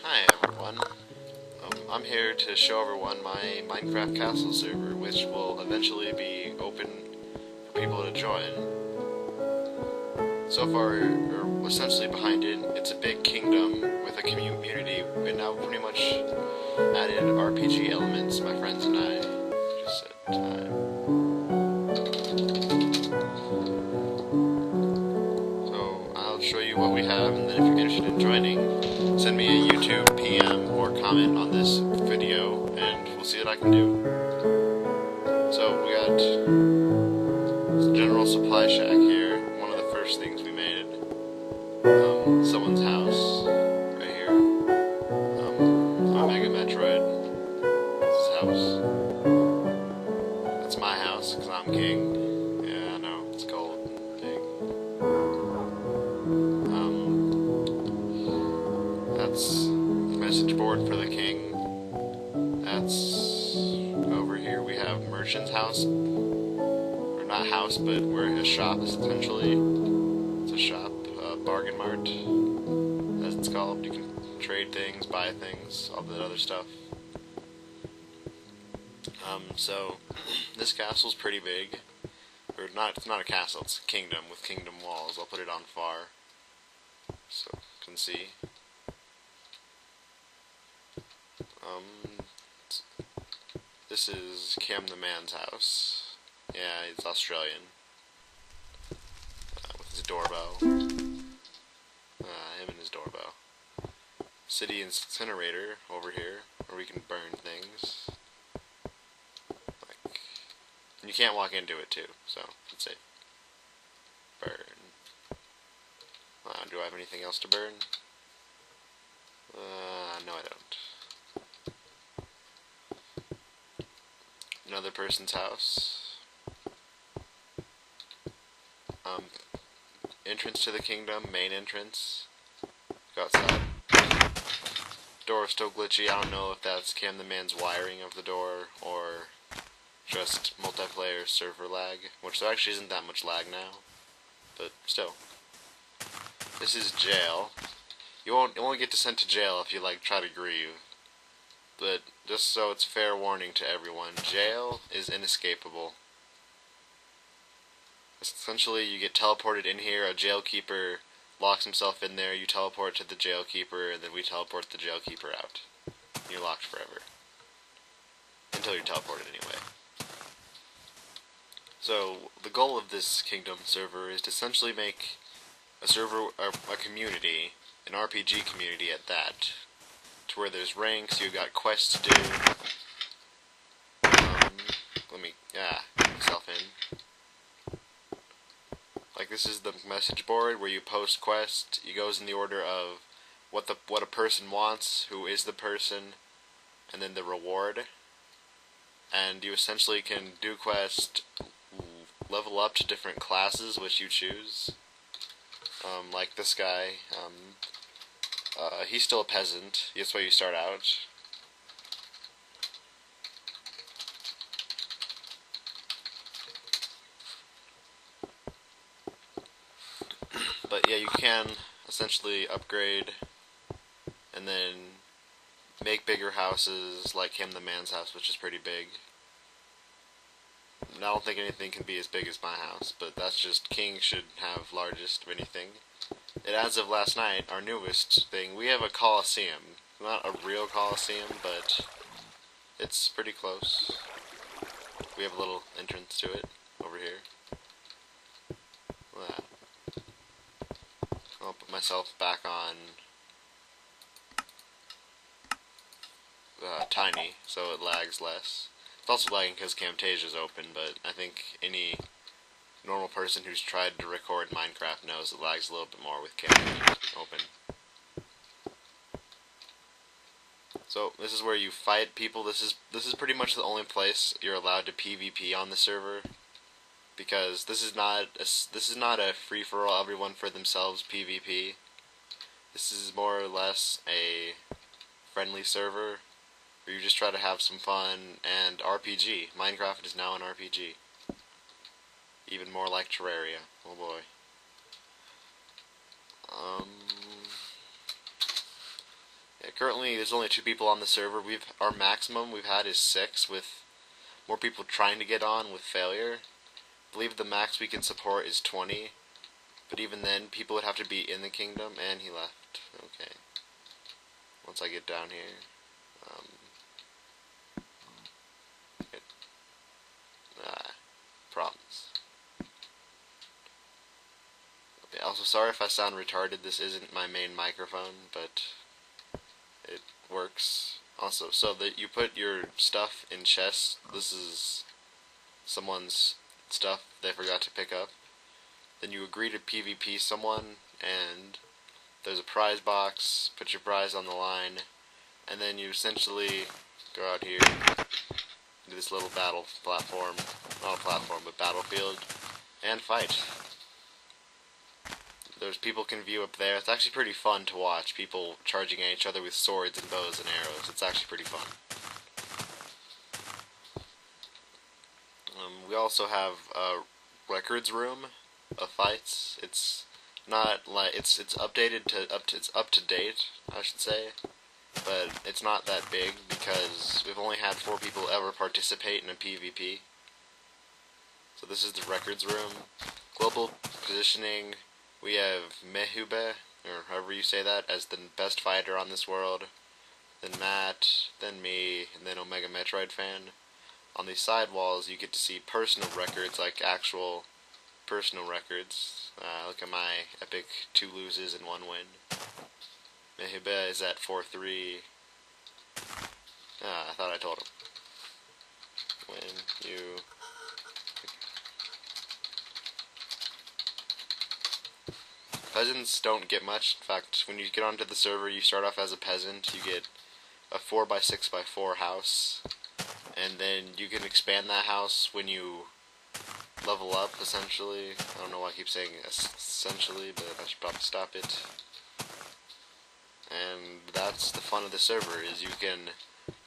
Hi everyone. I'm here to show everyone my Minecraft Castle server, which will eventually be open for people to join. So far, or essentially behind it, it's a big kingdom with a community. We now pretty much added RPG elements, my friends and I. Just set time. So I'll show you what we have, and then if you're interested in joining, send me a YouTube PM or comment on this video, and we'll see what I can do. So we got this general supply shack here. One of the first things we made. Someone's house right here. Mega Metroid. This house. That's my house because I'm king. Yeah, I know it's cold. Dang. That's the message board for the king. That's over here. We have merchant's house. Not house, but we're a shop essentially. It's a shop, bargain mart, as it's called. You can trade things, buy things, all that other stuff. So this castle's pretty big. Or not, it's not a castle, it's a kingdom with kingdom walls. I'll put it on far so you can see. This is Cam the Man's house. Yeah, he's Australian. With his doorbell. Him and his doorbell. City incinerator over here, where we can burn things. And you can't walk into it too, so let's see. Burn. Do I have anything else to burn? No I don't. Another person's house. Entrance to the kingdom, main entrance. Go outside. Door is still glitchy. I don't know if that's Cam the Man's wiring of the door or just multiplayer server lag, which there actually isn't that much lag now, but still. This is jail. You only get sent to jail if you try to grieve. But just so it's fair warning to everyone, jail is inescapable. Essentially, you get teleported in here, a jailkeeper locks himself in there, you teleport to the jailkeeper, and then we teleport the jailkeeper out. You're locked forever. Until you're teleported anyway. So, the goal of this Kingdom server is to essentially make a server, a community, an RPG community at that, to where there's ranks, you've got quests to do. Get myself in. This is the message board where you post quests. It goes in the order of what a person wants, who is the person, and then the reward. And you essentially can do quests, level up to different classes which you choose. Like this guy, he's still a peasant. That's why you start out. But yeah, you can essentially upgrade and then make bigger houses like Cam the Man's house, which is pretty big. I don't think anything can be as big as my house, but that's just King should have largest of anything. And as of last night, our newest thing, we have a Coliseum. Not a real Coliseum, but it's pretty close. We have a little entrance to it over here. I'll put myself back on tiny, so it lags less. It's also lagging because Camtasia's open, but I think any normal person who's tried to record Minecraft knows it lags a little bit more with Camtasia open. So this is where you fight people. This is pretty much the only place you're allowed to PvP on the server, because this is not a free for all, everyone for themselves PvP. This is more or less a friendly server where you just try to have some fun and RPG. Minecraft is now an RPG. Even more like Terraria. Oh boy. Currently, there's only 2 people on the server. Our maximum we've had is 6, with more people trying to get on with failure. I believe the max we can support is 20, but even then, people would have to be in the kingdom, and he left. Okay. Once I get down here, problems. Okay, also, sorry if I sound retarded. This isn't my main microphone, but it works. Also, so that you put your stuff in chests. This is someone's stuff they forgot to pick up. Then you agree to PvP someone, and there's a prize box. Put your prize on the line, and then you essentially go out here into this little battle platform, not a platform, but battlefield, and fight. There's people can view up there. It's actually pretty fun to watch people charging at each other with swords and bows and arrows. It's actually pretty fun. We also have a records room of fights. It's not like it's updated to it's up to date, I should say, but it's not that big because we've only had 4 people ever participate in a PvP. So this is the records room. Global positioning. We have Mehube, or however you say that, as the best fighter on this world. Then Matt, then me, and then Omega Metroid fan. On these side walls, you get to see personal records, like actual personal records. Look at my epic 2 loses and 1 win. Mehube is at 4-3. I thought I told him. When you... Peasants don't get much. In fact, when you get onto the server, you start off as a peasant. You get a 4x6x4 house, and then you can expand that house when you level up, essentially. I don't know why I keep saying essentially, but I should probably stop it. And that's the fun of the server, is you can,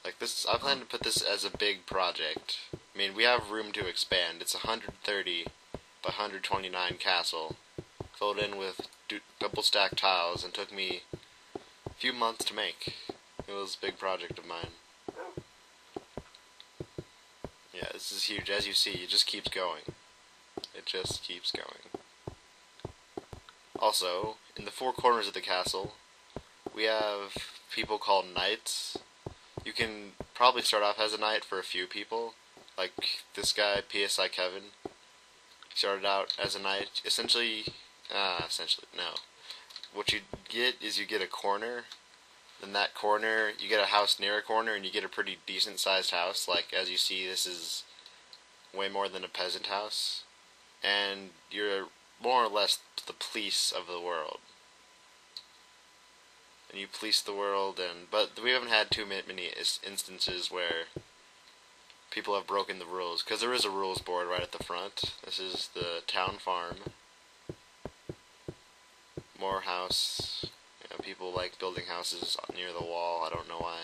like this, I plan to put this as a big project. I mean, we have room to expand. It's 130 by 129 castle, filled in with double stack tiles, and took me a few months to make. It was a big project of mine. Yeah, this is huge. As you see, it just keeps going. It just keeps going. Also, in the 4 corners of the castle, we have people called knights. You can probably start off as a knight for a few people. Like this guy, PSI Kevin. Started out as a knight. Essentially, no. What you get is you get a corner. Then that corner, you get a house near a corner, and you get a pretty decent sized house. Like, as you see, this is way more than a peasant house. And you're more or less the police of the world. And you police the world, but we haven't had too many instances where people have broken the rules, because there is a rules board right at the front. This is the town farm. More house. You know, people like building houses near the wall. I don't know why.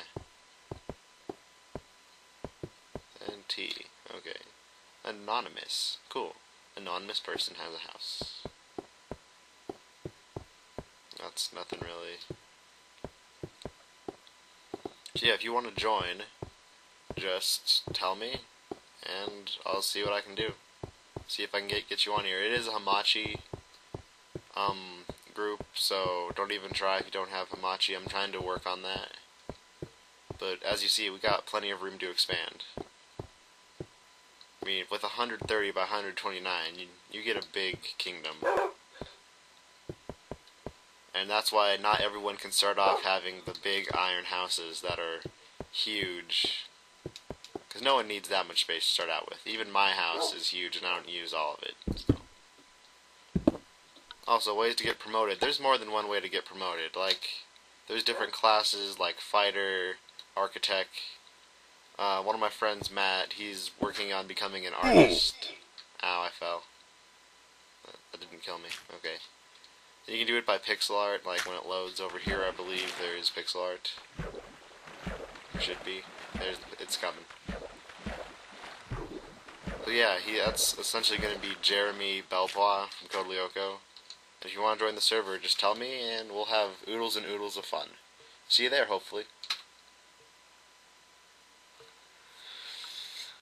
And T. Okay. Anonymous. Cool. Anonymous person has a house. That's nothing really. So yeah, if you want to join, just tell me, and I'll see what I can do. See if I can get you on here. It is a Hamachi group, so don't even try if you don't have Hamachi. I'm trying to work on that. But as you see, we got plenty of room to expand. I mean, with 130 by 129, you get a big kingdom. And that's why not everyone can start off having the big iron houses that are huge. Because no one needs that much space to start out with. Even my house is huge and I don't use all of it. So. Also, ways to get promoted. There's more than one way to get promoted. Like, there's different classes like fighter, architect. One of my friends, Matt, he's working on becoming an artist. Ow, I fell. That didn't kill me. Okay. You can do it by pixel art, like when it loads over here, I believe there is pixel art. Should be. It's coming. So yeah, that's essentially going to be Jeremy Belpois from Code Lyoko. If you want to join the server, just tell me and we'll have oodles and oodles of fun. See you there, hopefully.